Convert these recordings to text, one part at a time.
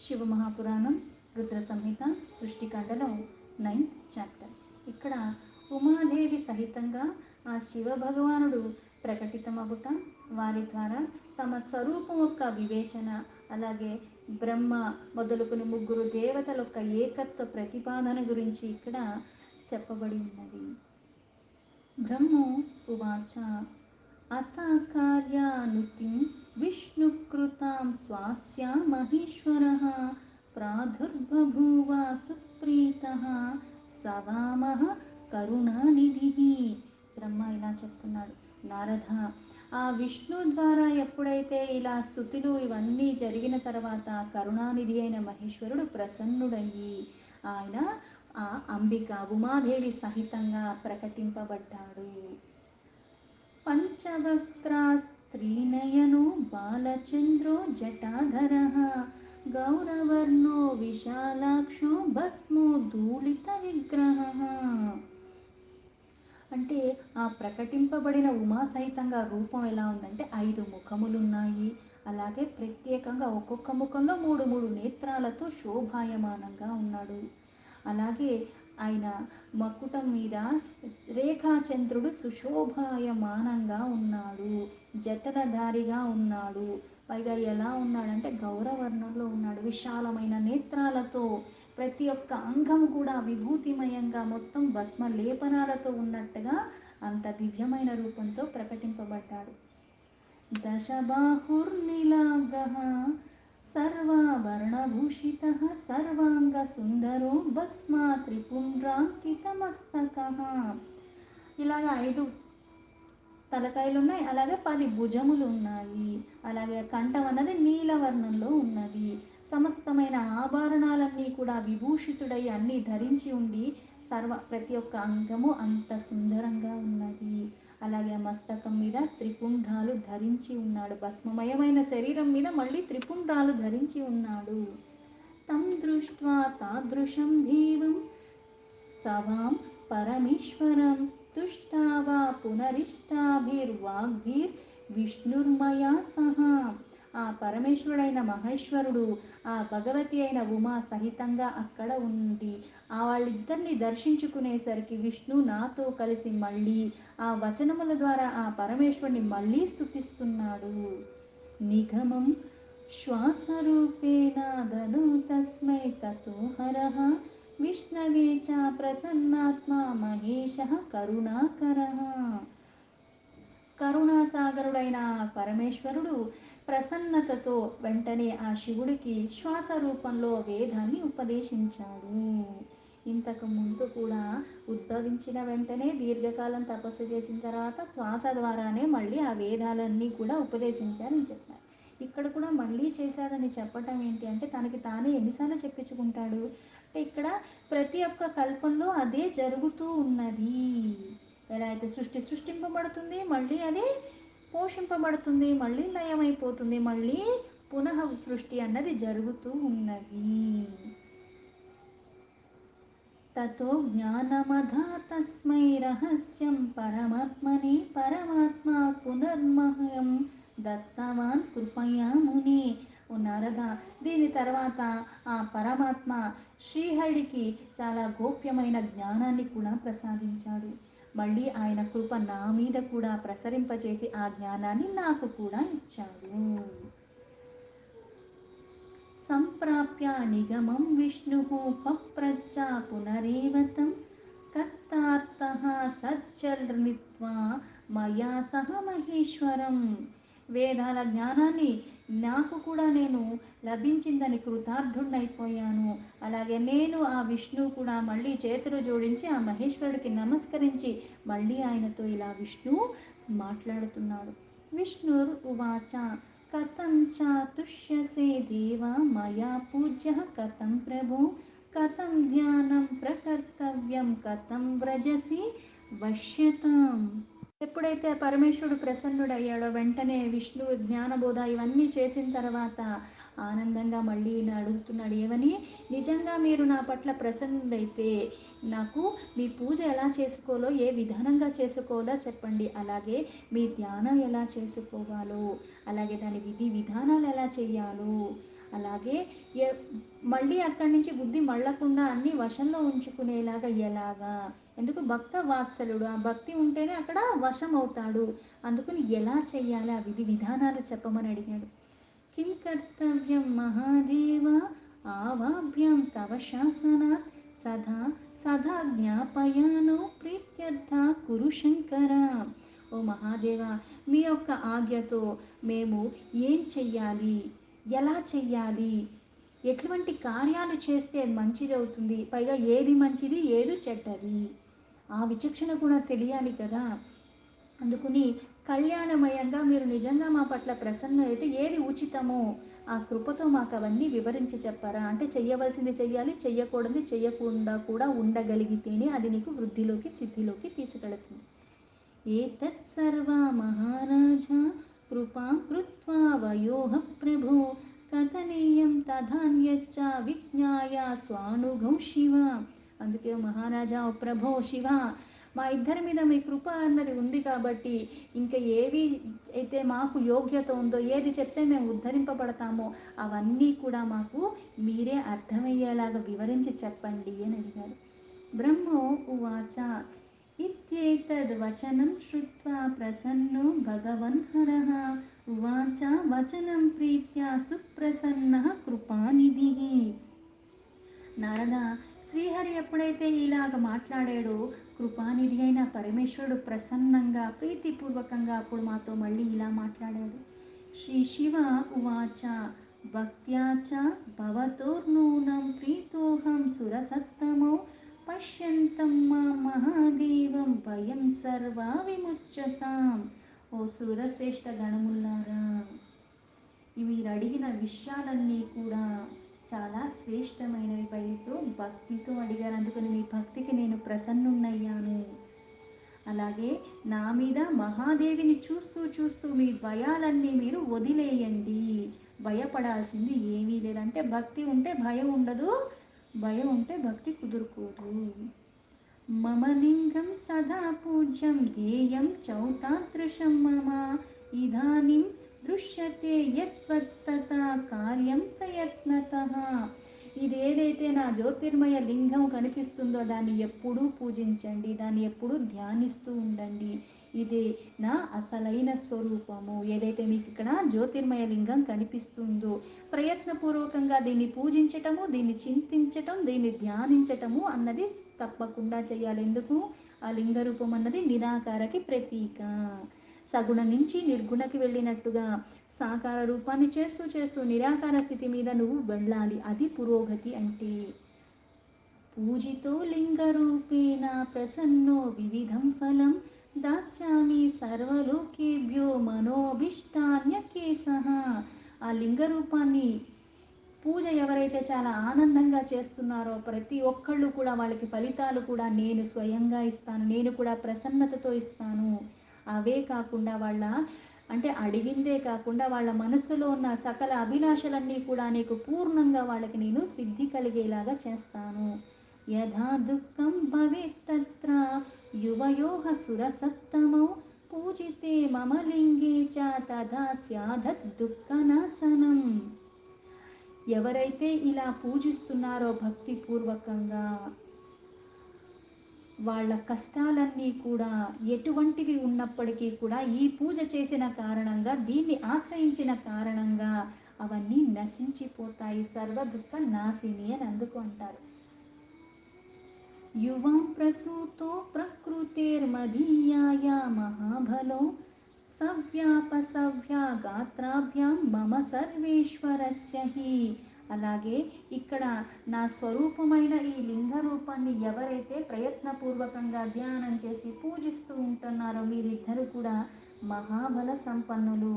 శివమహాపురాణం రుద్ర సంహిత సృష్టికాండలో 9th chapter. ఇక్కడ ఉమాదేవి సహితంగా ఆ శివ భగవానుడు ప్రకటితమగుట, వారి ద్వారా తమ స్వరూపం యొక్క వివేచన, అలాగే బ్రహ్మ మొదలుకుని ముగ్గురు దేవతల యొక్క ఏకత్వ ప్రతిపాదన గురించి ఇక్కడ చెప్పబడి ఉన్నది. బ్రహ్మో ఉవాచ అత కార్యానుతిం విష్ణుకృతాం స్వాస్య మహేశ్వరః ప్రాదుర్బభూవ సుప్రీతః సవామః కరుణానిధిః. బ్రహ్మ ఇలా చెప్తున్నాడు, నారద, ఆ విష్ణు ద్వారా ఎప్పుడైతే ఇలా స్తుతులు ఇవన్నీ జరిగిన తర్వాత కరుణానిధి అయిన మహేశ్వరుడు ప్రసన్నుడయ్యి ఆయన ఆ అంబిక ఉమాదేవి సహితంగా ప్రకటింపబడ్డాడు. పంచవక్త్రాస్త్రీనయనో బాలచంద్రో జటాధరః గౌరవర్ణో విశాలాక్షో భస్మో ధూళిత విగ్రహః. అంటే ఆ ప్రకటింపబడిన ఉమా సహితంగా రూపం ఎలా ఉందంటే 5 ముఖములున్నాయి. అలాగే ప్రత్యేకంగా ఒక్కొక్క ముఖంలో 3 నేత్రాలతో శోభాయమానంగా ఉన్నాడు. అలాగే ఆయన మకుటం మీద రేఖాచంద్రుడు సుశోభాయమానంగా ఉన్నాడు, జటలధారిగా ఉన్నాడు. పైగా ఎలా ఉన్నాడంటే గౌరవర్ణంలో ఉన్నాడు, విశాలమైన నేత్రాలతో, ప్రతి ఒక్క అంగం కూడా విభూతిమయంగా మొత్తం భస్మ లేపనాలతో ఉన్నట్టుగా అంత దివ్యమైన రూపంతో ప్రకటింపబడ్డాడు. దశబాహుర్నిలాగః సర్వాభరణభూషితః సర్వాంగసుందరో భస్మా త్రిపుండ్రాంకితమస్తకః. ఇలాగ 5 తలకాయలు ఉన్నాయి, అలాగే 10 భుజములు ఉన్నాయి. అలాగే కంఠం అన్నది నీలవర్ణంలో ఉన్నది. సమస్తమైన ఆభరణాలన్నీ కూడా విభూషితుడై అన్నీ ధరించి ఉండి ప్రతి ఒక్క అంగము అంత సుందరంగా ఉన్నది. అలాగే మస్తకం మీద త్రిపుండ్రాలు ధరించి ఉన్నాడు, భస్మమయమైన శరీరం మీద మళ్ళీ త్రిపుండ్రాలు ధరించి ఉన్నాడు. తం దృష్ట్వా తాదృశం దేవం సవాం పరమేశ్వరం తుష్టావా పునరిష్టాభిర్వాగ్భిర్ విష్ణుర్మయా సహా. ఆ పరమేశ్వరుడైన మహేశ్వరుడు ఆ భగవతి అయిన ఉమా సహితంగా అక్కడ ఉండి ఆ వాళ్ళిద్దరిని దర్శించుకునేసరికి విష్ణు నాతో కలిసి మళ్ళీ ఆ వచనముల ద్వారా ఆ పరమేశ్వరుని మళ్ళీ స్తుతిస్తున్నాడు. నిగమం శ్వాసరూపేణ దదో తస్మై తతో హరః విష్ణవే చ ప్రసన్నాత్మా మహేశః కరుణాకరః. కరుణాసాగరుడైన పరమేశ్వరుడు ప్రసన్నతతో వెంటనే ఆ శివుడికి శ్వాస రూపంలో వేదాన్ని ఉపదేశించాడు. ఇంతకు ముందు కూడా ఉద్భవించిన వెంటనే దీర్ఘకాలం తపస్సు చేసిన తర్వాత శ్వాస ద్వారానే మళ్ళీ ఆ వేదాలన్నీ కూడా ఉపదేశించారని చెప్పారు. ఇక్కడ కూడా మళ్ళీ చేశాడని చెప్పటం ఏంటి అంటే తనకి తానే ఎన్నిసార్లు చెప్పించుకుంటాడు అంటే ఇక్కడ ప్రతి ఒక్క కల్పంలో అదే జరుగుతూ ఉన్నది. ఎలా అయితే సృష్టింపబడుతుంది, మళ్ళీ అది పోషింపబడుతుంది, మళ్ళీ లయమైపోతుంది, మళ్ళీ పునః సృష్టి అన్నది జరుగుతూ ఉన్నది. తతో జ్ఞానమధా తస్మై రహస్యం పరమాత్మనే పరమాత్మ పునర్మహ్యం దత్తవాన్ కృపయా ముని. ఓ నారద, దీని తర్వాత ఆ పరమాత్మ శ్రీహరికి చాలా గోప్యమైన జ్ఞానాన్ని కూడా ప్రసాదించాడు. మళ్ళీ ఆయన కృప నా మీద కూడా ప్రసరింపచేసి ఆ జ్ఞానాన్ని నాకు కూడా ఇచ్చాడు. సంప్రాప్య నిగమం విష్ణుః పప్రచ్చ పునరేవతం కర్తార్థః సజ్జర్నిత్వా మయా సహ మహేశ్వరం. వేదాల జ్ఞానాన్ని నాకు కూడా నేను లభించిందని కృతార్థుడైపోయాను. అలాగే నేను ఆ విష్ణువు కూడా మళ్ళీ చేతులు జోడించి ఆ మహేశ్వరుడికి నమస్కరించి మళ్ళీ ఆయనతో ఇలా విష్ణు మాట్లాడుతున్నాడు. విష్ణుర్ ఉవాచ కథం చ తుష్యసే దేవా మయా పూజ్య కథం ప్రభో కథం ధ్యానం ప్రకర్తవ్యం కథం వ్రజసి వశ్యతాం. ఎప్పుడైతే పరమేశ్వరుడు ప్రసన్నుడయ్యాడో వెంటనే విష్ణువు జ్ఞానబోధ ఇవన్నీ చేసిన తర్వాత ఆనందంగా మళ్ళీ అడుగుతున్నాడు, ఏమని, నిజంగా మీరు నా పట్ల ప్రసన్నుడైతే నాకు మీ పూజ ఎలా చేసుకోవాలో, ఏ విధానంగా చేసుకోవాలో చెప్పండి. అలాగే మీ ధ్యానం ఎలా చేసుకోవాలో, అలాగే దాని విధి విధానాలు ఎలా చేయాలో, అలాగే ఎ మళ్ళీ అక్కడి నుంచి బుద్ధి మళ్ళకుండా అన్నీ వశంలో ఉంచుకునేలాగా ఎలాగా? ఎందుకు భక్త వాత్సలుడు. ఆ భక్తి ఉంటేనే అక్కడ వశం అవుతాడు. అందుకని ఎలా చెయ్యాలి? ఆ విధి విధానాలు చెప్పమని అడిగాడు. కిం కర్తవ్యం మహాదేవ ఆవాభ్యాం తవ శాసనాత్ సదా సదా జ్ఞాపయానో ప్రీత్యర్థ కురు శంకర. ఓ మహాదేవ, మీ యొక్క ఆజ్ఞతో మేము ఏం చెయ్యాలి, ఎలా చెయ్యాలి, ఎటువంటి కార్యాలు చేస్తే మంచిది అవుతుంది, పైగా ఏది మంచిది ఏది చెడ్డది, ఆ విచక్షణ కూడా తెలియాలి కదా. అందుకుని కళ్యాణమయంగా మీరు నిజంగా మా పట్ల ప్రసన్న అయితే ఏది ఉచితమో ఆ కృపతో మాకు అవన్నీ వివరించి చెప్పారా. అంటే చెయ్యవలసింది చెయ్యాలి, చెయ్యకూడదు చెయ్యకుండా కూడా ఉండగలిగితేనే అది నీకు వృద్ధిలోకి సిద్ధిలోకి తీసుకెళుతుంది. ఏతత్ సర్వా మహారాజా కృపాం కృత్వా వయోః ప్రభో కథనీయం తథాన్యచ్చ విజ్ఞాయ స్వానుభం శివ. అందుకే మహారాజా ఓ ప్రభో శివ, మా ఇద్దరి మీద మీ కృప అన్నది ఉంది కాబట్టి ఇంకా ఏవి అయితే మాకు యోగ్యత ఉందో, ఏది చెప్తే మేము ఉద్ధరింపబడతామో అవన్నీ కూడా మాకు మీరే అర్థమయ్యేలాగా వివరించి చెప్పండి అని అడిగారు. బ్రహ్మో ఉవాచ ఇత్యేతద్వచనం శ్రుత్వా ప్రసన్నో భగవన్హరः ఉవాచ వచనం ప్రీత్యా సుప్రసన్నः కృపానిధిः. నారద, శ్రీహరి ఎప్పుడైతే ఇలాగ మాట్లాడాడో కృపానిధి అయిన పరమేశ్వరుడు ప్రసన్నంగా ప్రీతిపూర్వకంగా అప్పుడు మాతో మళ్ళీ ఇలా మాట్లాడాడు. శ్రీ శివ ఉవాచ భక్త్యా చ భవతోర్నూనం ప్రీతోహం సురసత్తమో పశ్యంతం మా మహాదేవం భయం సర్వా విముచ్యతాం. ఓ సురశ్రేష్ఠ గణముల్లారా, మీరు అడిగిన విషయాలన్నీ కూడా చాలా శ్రేష్టమైనవి. పైతో భక్తితో అడిగారు, అందుకని మీ భక్తికి నేను ప్రసన్నున్నయ్యాను. అలాగే నా మీద మహాదేవిని చూస్తూ చూస్తూ మీ భయాలన్నీ మీరు వదిలేయండి. భయపడాల్సింది ఏమీ లేదంటే భక్తి ఉంటే భయం ఉండదు, భయం ఉంటే భక్తి కుదురుకోదు. మమ లింగం సదా పూజ్యం ధ్యేయం చౌతాదృశం మమ ఇదానిం దృశ్యతే యత్వత్తతా కార్యం ప్రయత్నతః. ఇదేదైతే నా జ్యోతిర్మయ లింగం కనిపిస్తుందో దాన్ని ఎప్పుడూ పూజించండి, దాన్ని ఎప్పుడూ ధ్యానిస్తూ ఉండండి. ఇదే నా అసలైన స్వరూపము. ఏదైతే మీకు ఇక్కడ జ్యోతిర్మయ లింగం కనిపిస్తుందో ప్రయత్నపూర్వకంగా దీన్ని పూజించటము, దీన్ని చింతించటం, దీన్ని ధ్యానించటము అన్నది తప్పకుండా చేయాలి. ఎందుకు? ఆ లింగ రూపం అన్నది నిరాకారకి ప్రతీక. సగుణ నుంచి నిర్గుణకి వెళ్ళినట్టుగా సాకార రూపాన్ని చేస్తూ చేస్తూ నిరాకార స్థితి మీద నువ్వు వెళ్ళాలి. అది పురోగతి అంటే. పూజితో లింగరూపేణ ప్రసన్నో వివిధం ఫలం దాస్యామి సర్వలోకేభ్యో మనోభిష్టాన్యకేశః. ఆ లింగ రూపాన్ని పూజ ఎవరైతే చాలా ఆనందంగా చేస్తున్నారో ప్రతి ఒక్కళ్ళు కూడా వాళ్ళకి ఫలితాలు కూడా నేను స్వయంగా ఇస్తాను, నేను కూడా ప్రసన్నతతో ఇస్తాను. అవే కాకుండా వాళ్ళ అంటే అడిగిందే కాకుండా వాళ్ళ మనసులో ఉన్న సకల అభిలాషలన్నీ కూడా నీకు పూర్ణంగా వాళ్ళకి నేను సిద్ధి కలిగేలాగా చేస్తాను. యథా దుఃఖం భవేత్ తత్ర యువయోః సురసత్తమౌ పూజితే మమ లింగే చ తదా స్యాదత్ దుఃఖనాశనం. ఎవరైతే ఇలా పూజిస్తున్నారో భక్తిపూర్వకంగా వాళ్ళ కష్టాలన్నీ కూడా ఎటువంటివి ఉన్నప్పటికీ కూడా ఈ పూజ చేసిన కారణంగా, దీన్ని ఆశ్రయించిన కారణంగా అవన్నీ నశించిపోతాయి. సర్వ దుఃఖ నాశిని అని అందుకు అంటారు. యువాం ప్రసూతో ప్రకృతిర్మదీయాయ మహాబలో సవ్యాపసవ్యా గాత్రాభ్యాం మమ సర్వేశ్వరస్య హి. అలాగే ఇక్కడ నా స్వరూపమైన ఈ లింగ రూపాన్ని ఎవరైతే ప్రయత్నపూర్వకంగా ధ్యానం చేసి పూజిస్తూ ఉంటున్నారో మీరిద్దరు కూడా మహాబల సంపన్నులు.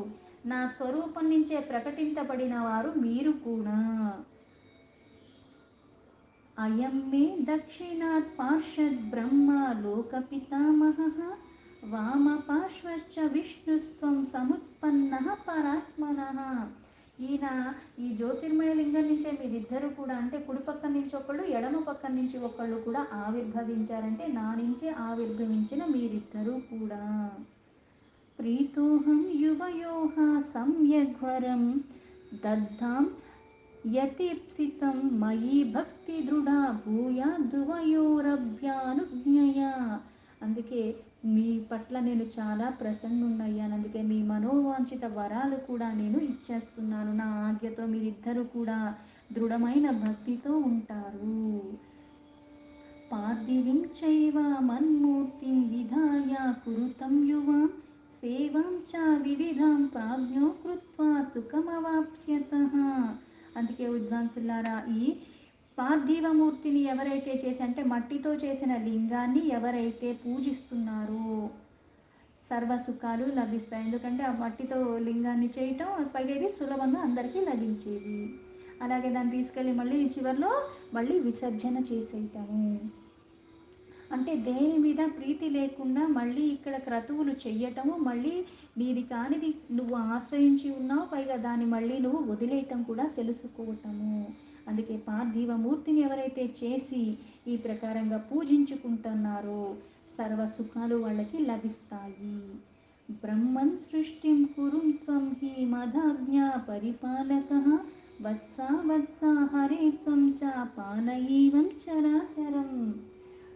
నా స్వరూపం నుంచే ప్రకటింపబడిన వారు మీరు కూడా. అయం మే దక్షిణాత్ పార్షద్ బ్రహ్మ లోకపితామహః వామపార్శ్వశ్చ విష్ణుస్త్వం సముత్పన్నః పరాత్మనః. ఈయన ఈ జ్యోతిర్మయ లింగం నుంచే మీరిద్దరు కూడా అంటే కుడి పక్క నుంచి ఒకళ్ళు, ఎడమ పక్క నుంచి ఒకళ్ళు కూడా ఆవిర్భవించారంటే నా నుంచే ఆవిర్భవించిన మీరిద్దరూ కూడా. ప్రీతోహం యువయోః సమ్యగ్వరం దద్ధాం యతీప్సితం మయి భక్తి దృఢ భూయాద్దువయోరభ్యానుజ్ఞయ. అందుకే మీ పట్ల నేను చాలా ప్రసన్నున్నయ్యాను. అందుకే మీ మనోవాంఛిత వరాలు కూడా నేను ఇచ్చేస్తున్నాను. నా ఆజ్ఞతో మీరిద్దరూ కూడా దృఢమైన భక్తితో ఉంటారు. పార్థివీం చైవ మన్మూర్తిం విధాయ కురుతం యువాం సేవాం చ వివిధాం ప్రాజ్ఞో కృత్వా సుఖమవాప్స్యతః. అందుకే విద్వాంసులారా, ఈ పార్థివమూర్తిని ఎవరైతే చేసి అంటే మట్టితో చేసిన లింగాన్ని ఎవరైతే పూజిస్తున్నారో సర్వ సుఖాలు లభిస్తాయి. ఎందుకంటే ఆ మట్టితో లింగాన్ని చేయటం, పైగా ఇది సులభంగా అందరికీ లభించేది. అలాగే దాన్ని తీసుకెళ్ళి మళ్ళీ చివరిలో మళ్ళీ విసర్జన చేసేయటము. అంటే దేని మీద ప్రీతి లేకుండా మళ్ళీ ఇక్కడ క్రతువులు చెయ్యటము, మళ్ళీ నీది కానిది నువ్వు ఆశ్రయించి ఉన్నావు, పైగా దాన్ని మళ్ళీ నువ్వు వదిలేయటం కూడా తెలుసుకోవటము. అందుకే పార్థివమూర్తిని ఎవరైతే చేసి ఈ ప్రకారంగా పూజించుకుంటున్నారో సర్వ సుఖాలు వాళ్ళకి లభిస్తాయి. బ్రహ్మన్ సృష్టిం కురుం త్వం హి మదాజ్ఞా పరిపాలకః వత్సా వత్సా హరే త్వం చ పాలయీవం చరాచరం.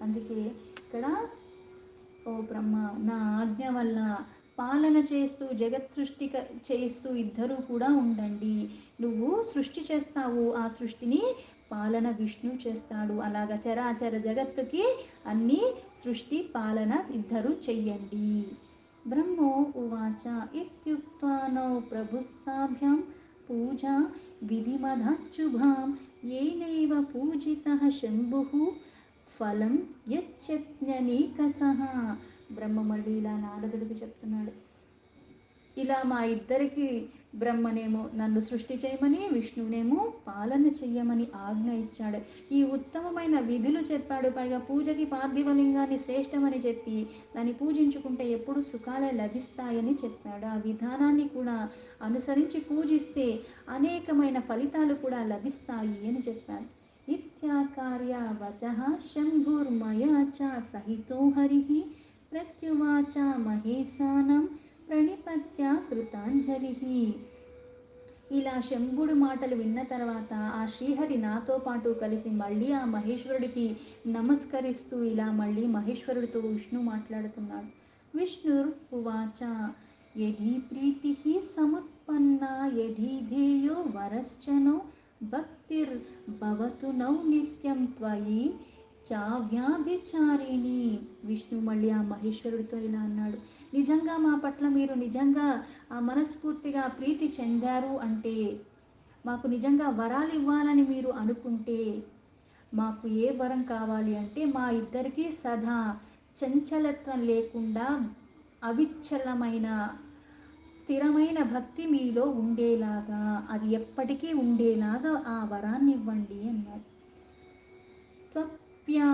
అందుకే ఇక్కడ ఓ బ్రహ్మ, నా ఆజ్ఞ వల్ల పాలన చేస్తూ జగత్ సృష్టి చేస్తూ ఇద్దరూ కూడా ఉండండి. నువ్వు సృష్టి చేస్తావు, ఆ సృష్టిని పాలన విష్ణు చేస్తాడు. అలాగ చరాచర జగత్తుకి అన్ని సృష్టి పాలన ఇద్దరు చెయ్యండి. బ్రహ్మో ఉవాచ ఇత్యుక్త్వా నౌ ప్రభుస్తాభ్యాం పూజా విధిమదాచ్యుభాం ఏనైవ పూజితః శంభుః ఫలం యచ్చజ్ఞనీకసః. బ్రహ్మ మళ్ళీ ఇలా నారదుడికి చెప్తున్నాడు, ఇలా మా ఇద్దరికి బ్రహ్మనేమో నన్ను సృష్టి చేయమని, విష్ణువునేమో పాలన చెయ్యమని ఆజ్ఞ ఇచ్చాడు. ఈ ఉత్తమమైన విధులు చెప్పాడు. పైగా పూజకి పార్థివలింగాన్ని శ్రేష్టమని చెప్పి దాన్ని పూజించుకుంటే ఎప్పుడు సుఖాలే లభిస్తాయని చెప్పాడు. ఆ విధానాన్ని కూడా అనుసరించి పూజిస్తే అనేకమైన ఫలితాలు కూడా లభిస్తాయి అని చెప్పాడు. ఇత్యాకార్య వచః శంభుర్మయా చ సహితో హరిః ప్రత్యువాచ మహేశానం ప్రణిపత్య కృతాంజలిః. ఇలా శంభుడు మాటలు విన్న తర్వాత ఆ శ్రీహరి నాతో పాటు కలిసి మళ్ళీ ఆ మహేశ్వరుడికి నమస్కరిస్తూ ఇలా మళ్ళీ మహేశ్వరుడితో విష్ణు మాట్లాడుతున్నాడు. విష్ణుర్ ఉవాచ యది ప్రీతిః సముత్పన్నా యది ధ్యేయో వరశ్చనో భక్తిర్ భవతు నౌ నిత్యం త్వయి చావ్యాభిచారిణి. విష్ణు మళ్ళీ ఆ మహేశ్వరుడితో ఇలా అన్నాడు, నిజంగా మా పట్ల మీరు నిజంగా ఆ మనస్ఫూర్తిగా ప్రీతి చెందారు అంటే, మాకు నిజంగా వరాలు ఇవ్వాలని మీరు అనుకుంటే, మాకు ఏ వరం కావాలి అంటే మా ఇద్దరికీ సదా చంచలత్వం లేకుండా అవిచలమైన స్థిరమైన భక్తి మీలో ఉండేలాగా, అది ఎప్పటికీ ఉండేలాగా ఆ వరాన్ని ఇవ్వండి అన్నాడు. త్వప్యా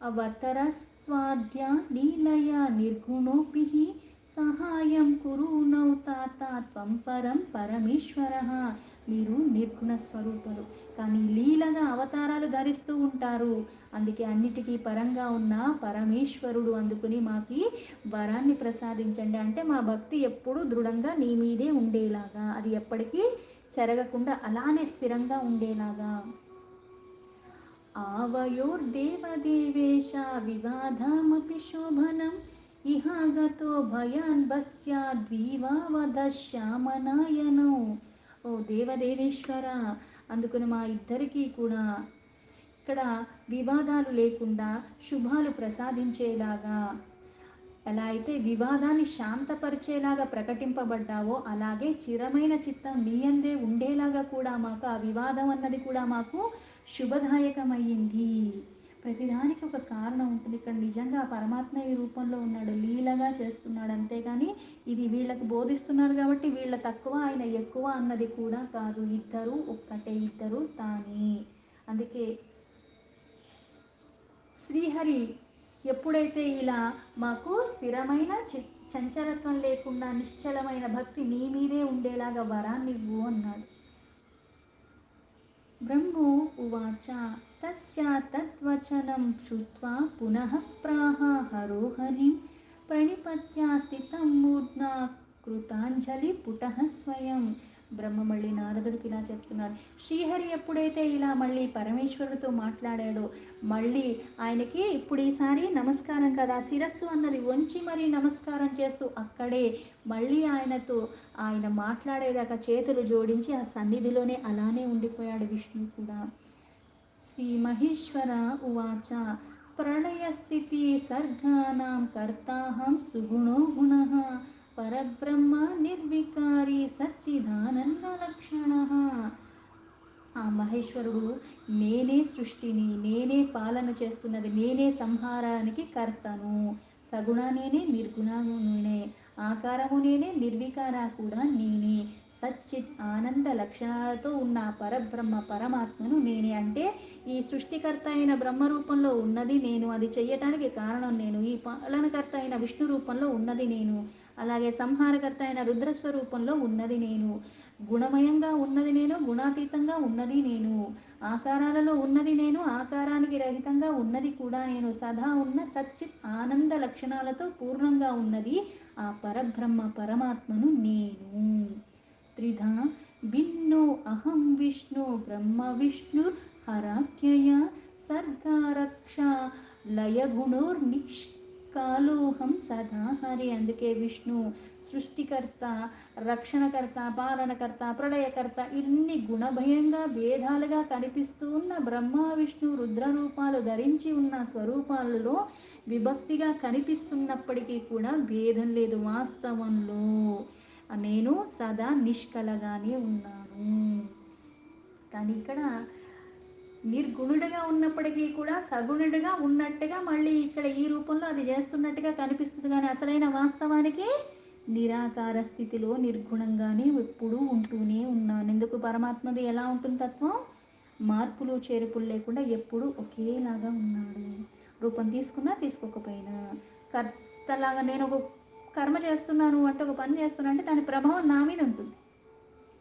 అవతరస్వాద్య లీలయా నిర్గుణోపిః సహాయం కురు నౌ తాత త్వం పరం పరమేశ్వరః. మీరు నిర్గుణ స్వరూపులు, కానీ లీలగా అవతారాలు ధరిస్తూ ఉంటారు. అందుకే అన్నిటికీ పరంగా ఉన్న పరమేశ్వరుడు. అందుకుని మాకి వరాన్ని ప్రసాదించండి అంటే మా భక్తి ఎప్పుడూ దృఢంగా నీ మీదే ఉండేలాగా, అది ఎప్పటికీ చెరగకుండా అలానే స్థిరంగా ఉండేలాగా. आवयोर्देवदेवेश विवादामपि शोभनम् इहागतो भयान् भस्याद्विवावदश्यामनायनौ. ఓ దేవదేవేశ్వర, అందుకుని మా ఇద్దరికీ కూడా ఇక్కడ వివాదాలు లేకుండా శుభాలు ప్రసాదించేలాగా, ఎలా అయితే వివాదాన్ని శాంతపరిచేలాగా ప్రకటింపబడ్డావో అలాగే చిరమైన చిత్తం నీయందే ఉండేలాగా కూడా మాకు ఆ వివాదం అన్నది కూడా మాకు శుభదాయకమయ్యింది. ప్రతిదానికి ఒక కారణం ఉంటుంది. ఇక్కడ నిజంగా పరమాత్మ ఈ రూపంలో ఉన్నాడు, లీలగా చేస్తున్నాడు. అంతేగాని ఇది వీళ్ళకు బోధిస్తున్నాడు కాబట్టి వీళ్ళ తక్కువ ఆయన ఎక్కువ అన్నది కూడా కాదు. ఇద్దరు ఒక్కటే, ఇద్దరు తానే. అందుకే శ్రీహరి ఎప్పుడైతే ఇలా మాకు స్థిరమైన చంచలత్వం లేకుండా నిశ్చలమైన భక్తి నీ మీదే ఉండేలాగా వరాన్నివ్వు అన్నాడు. బ్రహ్మో ఉవాచ తస్య తద్వచనం శ్రుత్వా పునః ప్రాహ హరో హరిం ప్రణిపత్య స్థితం మూర్ధ్నా కృతాంజలి పుటః స్వయం. బ్రహ్మ మళ్ళీ నారదుడికి ఇలా చెప్తున్నారు. శ్రీహరి ఎప్పుడైతే ఇలా మళ్ళీ పరమేశ్వరుడితో మాట్లాడాడో మళ్ళీ ఆయనకి ఇప్పుడు ఈసారి నమస్కారం కదా, శిరస్సు అన్నది వంచి మరీ నమస్కారం చేస్తూ అక్కడే మళ్ళీ ఆయనతో ఆయన మాట్లాడేదాకా చేతులు జోడించి ఆ సన్నిధిలోనే అలానే ఉండిపోయాడు విష్ణువు కూడా. శ్రీ మహేశ్వర ఉవాచ ప్రళయస్థితి సర్గానాం కర్తాహం సుగుణో గుణః పరబ్రహ్మ నిర్వికారి సచ్చిదానందలక్షణ. ఆ మహేశ్వరుడు నేనే సృష్టిని, నేనే పాలన చేస్తున్నది, నేనే సంహారానికి కర్తను, సగుణ నేనే, నిర్గుణమునే, ఆకారము నేనే, నిర్వికార కూడా నేనే, సచ్చిత్ ఆనంద లక్షణాలతో ఉన్న పరబ్రహ్మ పరమాత్మను నేనే. అంటే ఈ సృష్టికర్త అయిన బ్రహ్మ రూపంలో ఉన్నది నేను, అది చెయ్యటానికి కారణం నేను, ఈ పాలనకర్త అయిన విష్ణు రూపంలో ఉన్నది నేను, అలాగే సంహారకర్త అయిన రుద్రస్వరూపంలో ఉన్నది నేను, గుణమయంగా ఉన్నది నేను, గుణాతీతంగా ఉన్నది నేను, ఆకారాలలో ఉన్నది నేను, ఆకారానికి రహితంగా ఉన్నది కూడా నేను, సదా ఉన్న సచ్చిత్ ఆనంద లక్షణాలతో పూర్ణంగా ఉన్నది ఆ పరబ్రహ్మ పరమాత్మను నేను. త్రిధా భిన్నో అహం విష్ణు బ్రహ్మ విష్ణు హరాఖ్యయ సర్గారక్ష లయగుణోర్నిష్కాలోహం సదా హరి. అందుకే విష్ణు సృష్టికర్త, రక్షణకర్త, పాలనకర్త, ప్రళయకర్త, ఇన్ని గుణభయంగా భేదాలుగా కనిపిస్తూ ఉన్న బ్రహ్మ విష్ణు రుద్ర రూపాలు ధరించి ఉన్న స్వరూపాలలో విభక్తిగా కనిపిస్తున్నప్పటికీ కూడా భేదం లేదు. వాస్తవంలో నేను సదా నిష్కలగానే ఉన్నాను. కానీ ఇక్కడ నిర్గుణుడిగా ఉన్నప్పటికీ కూడా సగుణుడిగా ఉన్నట్టుగా మళ్ళీ ఇక్కడ ఈ రూపంలో అది చేస్తున్నట్టుగా కనిపిస్తుంది. కానీ అసలైన వాస్తవానికి నిరాకార స్థితిలో నిర్గుణంగానే ఎప్పుడూ ఉంటూనే ఉన్నాను. ఎందుకు? పరమాత్మది ఎలా ఉంటుంది తత్వం? మార్పులు చేర్పులు లేకుండా ఎప్పుడూ ఒకేలాగా ఉన్నాడు. రూపం తీసుకున్నా తీసుకోకపోయినా. కర్తలాగా నేను ఒక కర్మ చేస్తున్నాను అంటే, ఒక పని చేస్తున్నా అంటే దాని ప్రభావం నా మీద ఉంటుంది.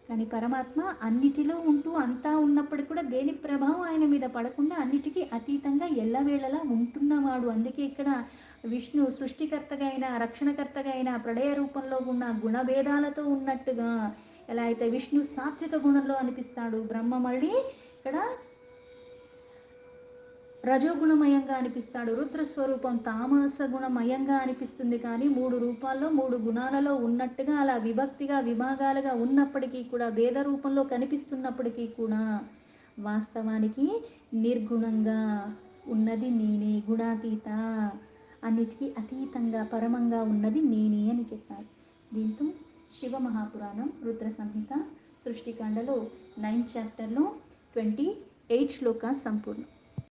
కానీ పరమాత్మ అన్నిటిలో ఉంటూ అంతా ఉన్నప్పటికీ కూడా దేని ప్రభావం ఆయన మీద పడకుండా అన్నిటికీ అతీతంగా ఎల్లవేళలా ఉంటున్నవాడు. అందుకే ఇక్కడ విష్ణు సృష్టికర్తగా అయినా, రక్షణకర్తగా అయినా, ప్రళయ రూపంలో ఉన్న గుణభేదాలతో ఉన్నట్టుగా ఎలా అయితే విష్ణు సాత్విక గుణంలో అనిపిస్తాడు, బ్రహ్మ మళ్ళీ ఇక్కడ రజోగుణమయంగా అనిపిస్తాడు, రుద్రస్వరూపం తామస గుణమయంగా అనిపిస్తుంది. కానీ మూడు రూపాల్లో మూడు గుణాలలో ఉన్నట్టుగా అలా విభక్తిగా విభాగాలుగా ఉన్నప్పటికీ కూడా, భేద రూపంలో కనిపిస్తున్నప్పటికీ కూడా వాస్తవానికి నిర్గుణంగా ఉన్నది నేనే, గుణాతీత, అన్నిటికీ అతీతంగా పరమంగా ఉన్నది నేనే అని చెప్పారు. దీంతో శివమహాపురాణం రుద్ర సంహిత సృష్టికాండలో 9th చాప్టర్లో 28 శ్లోక సంపూర్ణం.